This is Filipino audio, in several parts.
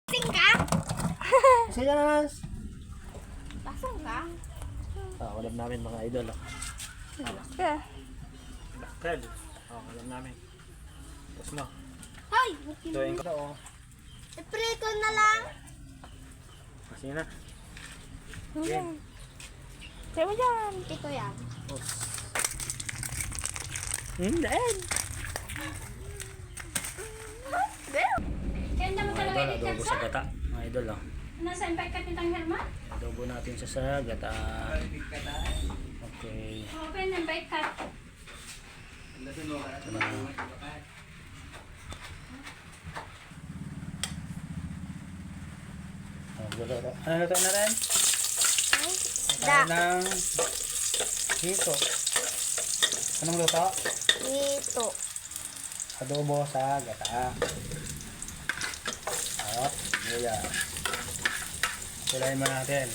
Lasing ka? Sige na, Nas. Lasing ka? Ulam namin mga idol. Laka. Bakal. Ulam namin. Tapos na. Hoy! Tuwing ko na, Iprito na lang. Sige na. Yan. Sabi mo dyan. Ito yan. Then. Kaya naman talaga Idol, edit adobo sa? sa gata. Mga idol, Nasa invite ka nitang Herman? Adobo natin sa gata. Okay. Open, invite ka. Ito na. Ano luto na rin? Da. Ng hito. Anong luto? Ito. Adobo sa gata. Luya. Kulayin mo natin.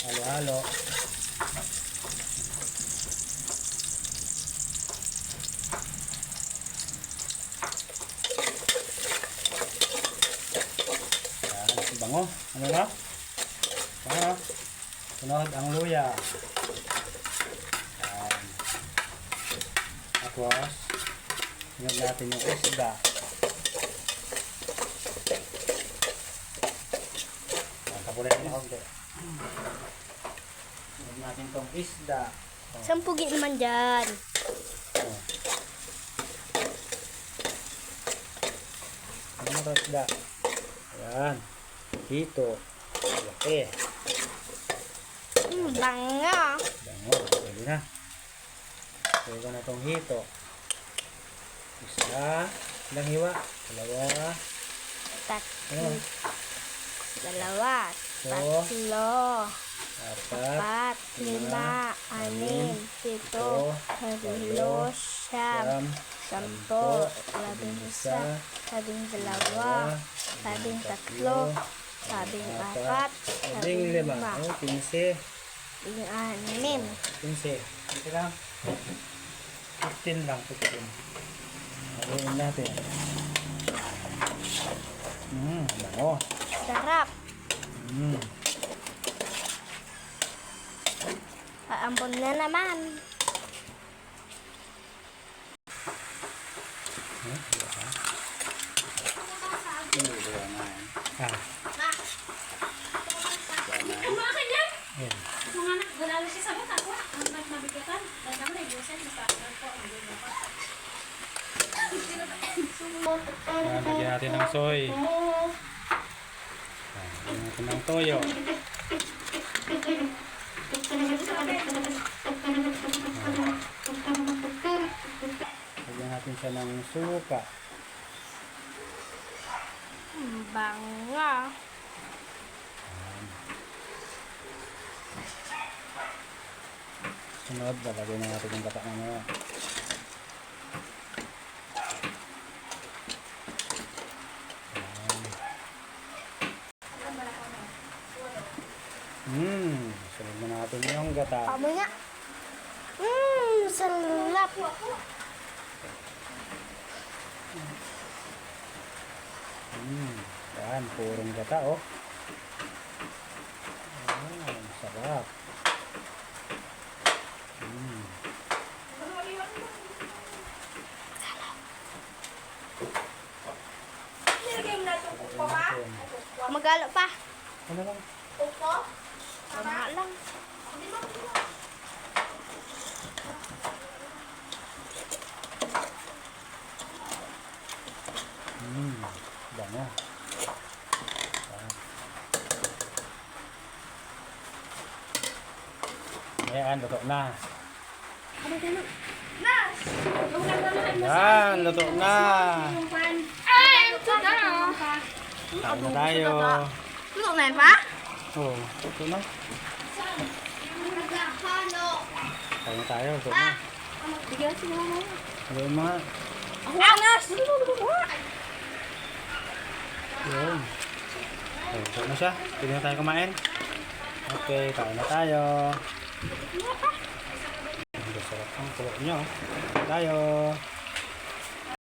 Halo-halo. Yan, bango. Ano na? Bango. Sunod ang luya. Yan. Tapos, sunod natin yung isda. Kapulay na kaunti. Sunod natin tong isda. Sampugin naman dyan. Ano mo ito isda? Ayan. Hito. Laki. Banga. Bango. Pwede na. Pwede ko na itong hito. Isa. Ilang hiwa? Dalawa. Ano? Dalawa. Tatlo. Apat. 4, 5, 6, 7, 8, 9, 10, 11, 12, 13, 14, 15, 15 lang. 15 lang. Haluin natin. Bango. Sarap. Mm. Paambon na naman. Kumakan yan! Ayan. Mga anak, galalo siya sa bata ko. Ang nagmabigatan. Dahil naman ay Diyosan, basta ako ang ganda pa. Lagyan natin ng soy. Lagyan natin ng toyo. Lagyan natin siya ng suka. Banga. Sunod, lalagyan na natin yung gata na sunod na natin yung gata. Pamoy nga. Sarap. Yan, purong gata, Ayan, sarap. Magalo pa. Ano lang? Tama lang. Bango. Ayan, luto na. Yan, luto na. Ay, ito na! Kain na tayo. Luto na yun pa? Oo, luto na. Kain na tayo, luto na. Bigyan si mama. Haluin mo nga. Angas! Yun. Okay, luto na siya. Pwede na tayo kumain. Okay, kain na tayo. Ang sarap ang kulo nyo. Kain tayo.